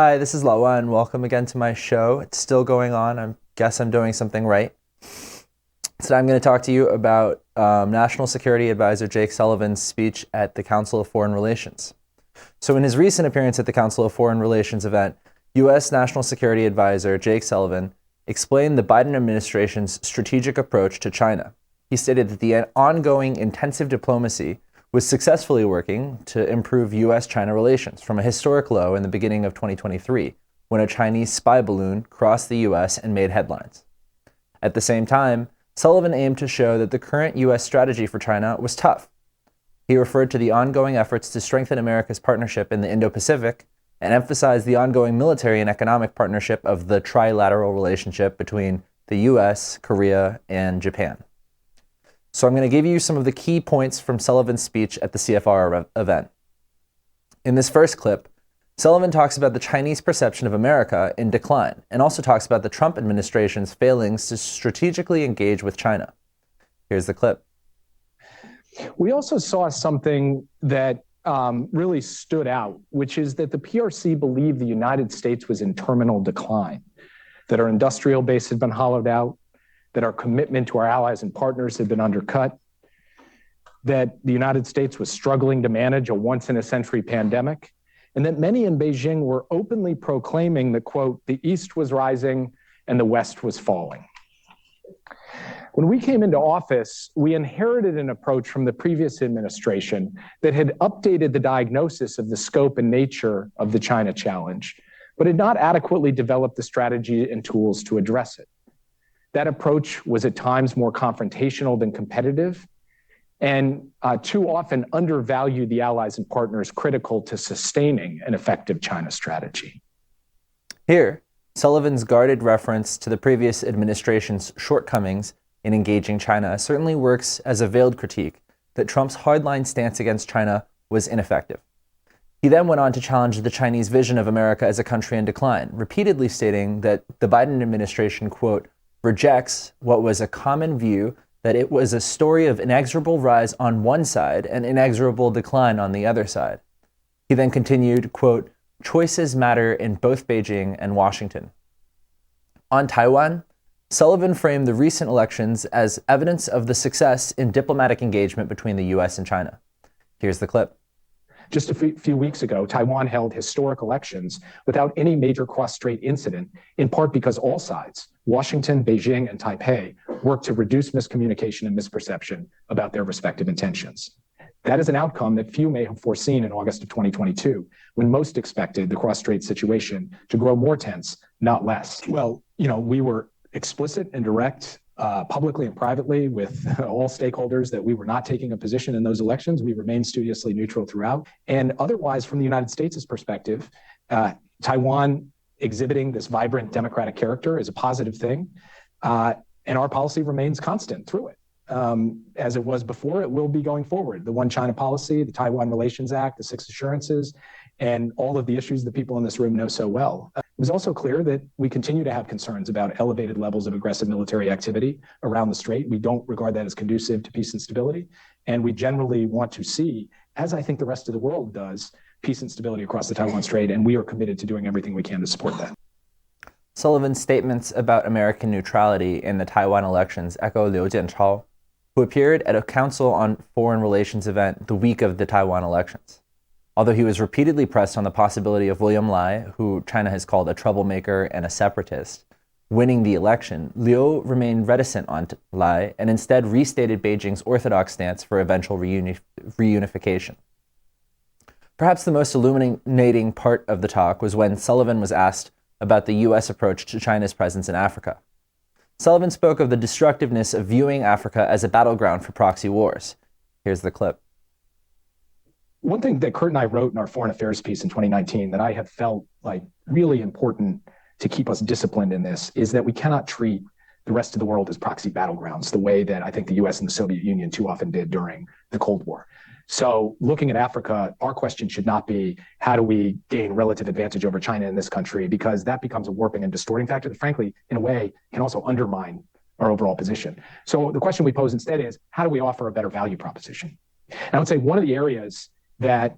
Hi, this is Lawan. Welcome again to my show. It's still going on. I guess I'm doing something right. Today I'm going to talk to you about National Security Advisor Jake Sullivan's speech at the Council of Foreign Relations. So in his recent appearance at the Council of Foreign Relations event, U.S. National Security Advisor Jake Sullivan explained the Biden administration's strategic approach to China. He stated that the ongoing intensive diplomacy was successfully working to improve U.S.-China relations from a historic low in the beginning of 2023, when a Chinese spy balloon crossed the U.S. and made headlines. At the same time, Sullivan aimed to show that the current U.S. strategy for China was tough. He referred to the ongoing efforts to strengthen America's partnership in the Indo-Pacific and emphasized the ongoing military and economic partnership of the trilateral relationship between the U.S., Korea, and Japan. So I'm going to give you some of the key points from Sullivan's speech at the CFR event. In this first clip, Sullivan talks about the Chinese perception of America in decline and also talks about the Trump administration's failings to strategically engage with China. Here's the clip. We also saw something that really stood out, which is that the PRC believed the United States was in terminal decline, that our industrial base had been hollowed out, that our commitment to our allies and partners had been undercut, that the United States was struggling to manage a once-in-a-century pandemic, and that many in Beijing were openly proclaiming that, quote, the East was rising and the West was falling. When we came into office, we inherited an approach from the previous administration that had updated the diagnosis of the scope and nature of the China challenge, but had not adequately developed the strategy and tools to address it. That approach was at times more confrontational than competitive, and too often undervalued the allies and partners critical to sustaining an effective China strategy. Here, Sullivan's guarded reference to the previous administration's shortcomings in engaging China certainly works as a veiled critique that Trump's hardline stance against China was ineffective. He then went on to challenge the Chinese vision of America as a country in decline, repeatedly stating that the Biden administration, quote, rejects what was a common view that it was a story of inexorable rise on one side and inexorable decline on the other side. He then continued, quote, choices matter in both Beijing and Washington. On Taiwan, Sullivan framed the recent elections as evidence of the success in diplomatic engagement between the U.S. and China. Here's the clip. Just a few weeks ago, Taiwan held historic elections without any major cross-strait incident, in part because all sides, Washington, Beijing, and Taipei, worked to reduce miscommunication and misperception about their respective intentions. That is an outcome that few may have foreseen in August of 2022, when most expected the cross-strait situation to grow more tense, not less. Well, we were explicit and direct publicly and privately with all stakeholders that we were not taking a position in those elections. We remained studiously neutral throughout. And otherwise, from the United States' perspective, Taiwan exhibiting this vibrant democratic character is a positive thing. And our policy remains constant through it. As it was before, it will be going forward. The One China policy, the Taiwan Relations Act, the Six Assurances, and all of the issues that people in this room know so well. It was also clear that we continue to have concerns about elevated levels of aggressive military activity around the Strait. We don't regard that as conducive to peace and stability. And we generally want to see, as I think the rest of the world does, peace and stability across the Taiwan Strait, and we are committed to doing everything we can to support that. Sullivan's statements about American neutrality in the Taiwan elections echo Liu Jianchao, who appeared at a Council on Foreign Relations event the week of the Taiwan elections. Although he was repeatedly pressed on the possibility of William Lai, who China has called a troublemaker and a separatist, winning the election, Liu remained reticent on Lai and instead restated Beijing's orthodox stance for eventual reunification. Perhaps the most illuminating part of the talk was when Sullivan was asked about the U.S. approach to China's presence in Africa. Sullivan spoke of the destructiveness of viewing Africa as a battleground for proxy wars. Here's the clip. One thing that Kurt and I wrote in our foreign affairs piece in 2019 that I have felt like really important to keep us disciplined in this is that we cannot treat the rest of the world as proxy battlegrounds the way that I think the US and the Soviet Union too often did during the Cold War. So looking at Africa, our question should not be how do we gain relative advantage over China in this country, because that becomes a warping and distorting factor that frankly, in a way, can also undermine our overall position. So the question we pose instead is, how do we offer a better value proposition? And I would say one of the areas that,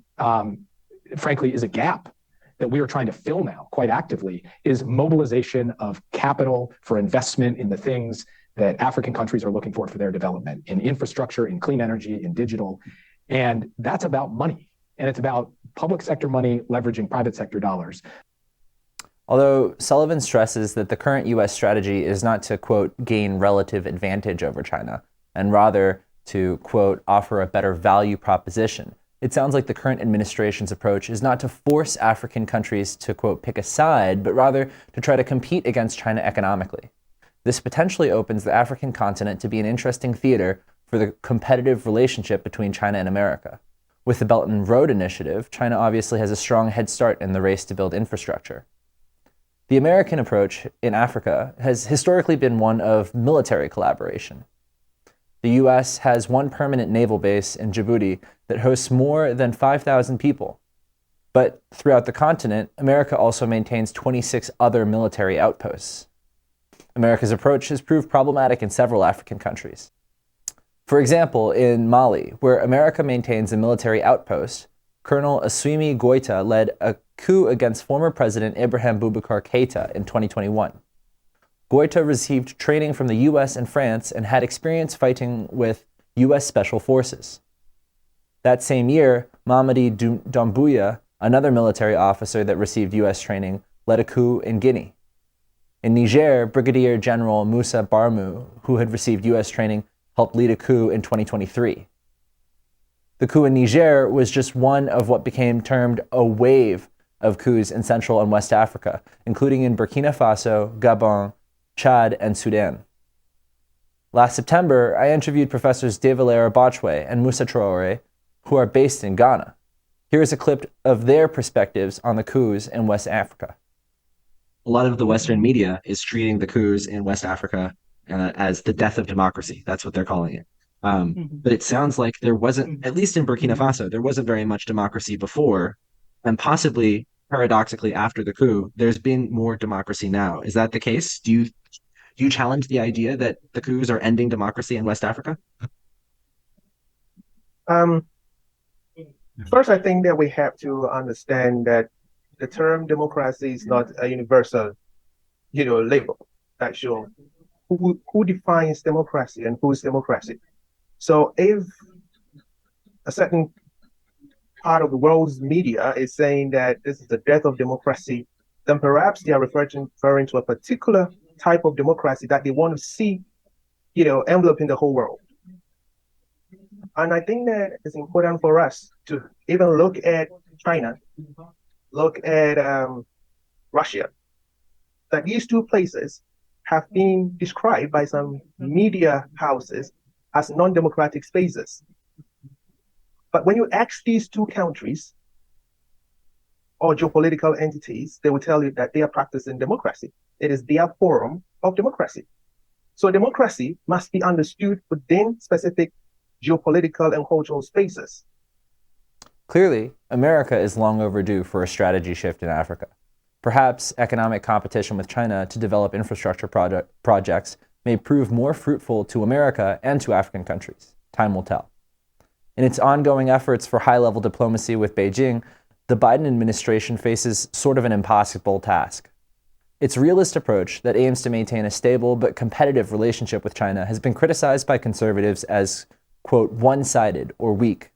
frankly, is a gap that we are trying to fill now quite actively is mobilization of capital for investment in the things that African countries are looking for their development, in infrastructure, in clean energy, in digital. And that's about money. And it's about public sector money leveraging private sector dollars. Although Sullivan stresses that the current U.S. strategy is not to, quote, gain relative advantage over China, and rather to, quote, offer a better value proposition, it sounds like the current administration's approach is not to force African countries to, quote, pick a side, but rather to try to compete against China economically. This potentially opens the African continent to be an interesting theater for the competitive relationship between China and America. With the Belt and Road Initiative, China obviously has a strong head start in the race to build infrastructure. The American approach in Africa has historically been one of military collaboration. The U.S. has one permanent naval base in Djibouti that hosts more than 5,000 people. But throughout the continent, America also maintains 26 other military outposts. America's approach has proved problematic in several African countries. For example, in Mali, where America maintains a military outpost, Colonel Assimi Goïta led a coup against former President Ibrahim Boubacar Keïta in 2021. Goïta received training from the US and France and had experience fighting with US Special Forces. That same year, Mamadi Doumbouya, another military officer that received US training, led a coup in Guinea. In Niger, Brigadier General Moussa Barmou, who had received US training, helped lead a coup in 2023. The coup in Niger was just one of what became termed a wave of coups in Central and West Africa, including in Burkina Faso, Gabon, Chad, and Sudan. Last September, I interviewed Professors De Valera Botchway and Moussa Traoré, who are based in Ghana. Here is a clip of their perspectives on the coups in West Africa. A lot of the Western media is treating the coups in West Africa as the death of democracy. That's what they're calling it. But it sounds like there wasn't, at least in Burkina Faso, there wasn't very much democracy before, and possibly, paradoxically, after the coup, there's been more democracy now. Is that the case? Do you challenge the idea that the coups are ending democracy in West Africa? First, I think that we have to understand that the term democracy is not a universal, label. Actually, who defines democracy and who is democracy? So if a certain part of the world's media is saying that this is the death of democracy, then perhaps they are referring to a particular type of democracy that they want to see, enveloping the whole world. And I think that it's important for us to even look at China, look at Russia, that these two places have been described by some media houses as non-democratic spaces. But when you ask these two countries or geopolitical entities, they will tell you that they are practicing democracy. It is their form of democracy. So democracy must be understood within specific geopolitical and cultural spaces. Clearly, America is long overdue for a strategy shift in Africa. Perhaps economic competition with China to develop infrastructure projects may prove more fruitful to America and to African countries. Time will tell. In its ongoing efforts for high-level diplomacy with Beijing, the Biden administration faces sort of an impossible task. Its realist approach that aims to maintain a stable but competitive relationship with China has been criticized by conservatives as, quote, one-sided or weak.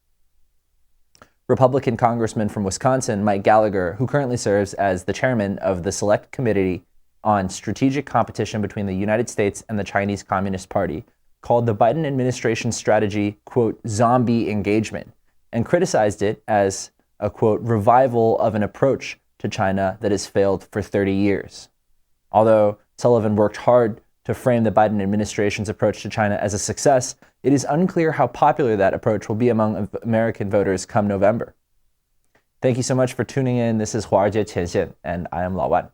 Republican Congressman from Wisconsin, Mike Gallagher, who currently serves as the chairman of the Select Committee on Strategic Competition between the United States and the Chinese Communist Party, called the Biden administration's strategy, quote, zombie engagement, and criticized it as a, quote, revival of an approach to China that has failed for 30 years. Although Sullivan worked hard to frame the Biden administration's approach to China as a success, it is unclear how popular that approach will be among American voters come November. Thank you so much for tuning in. This is 华尔街前线, and I am Lao Wan.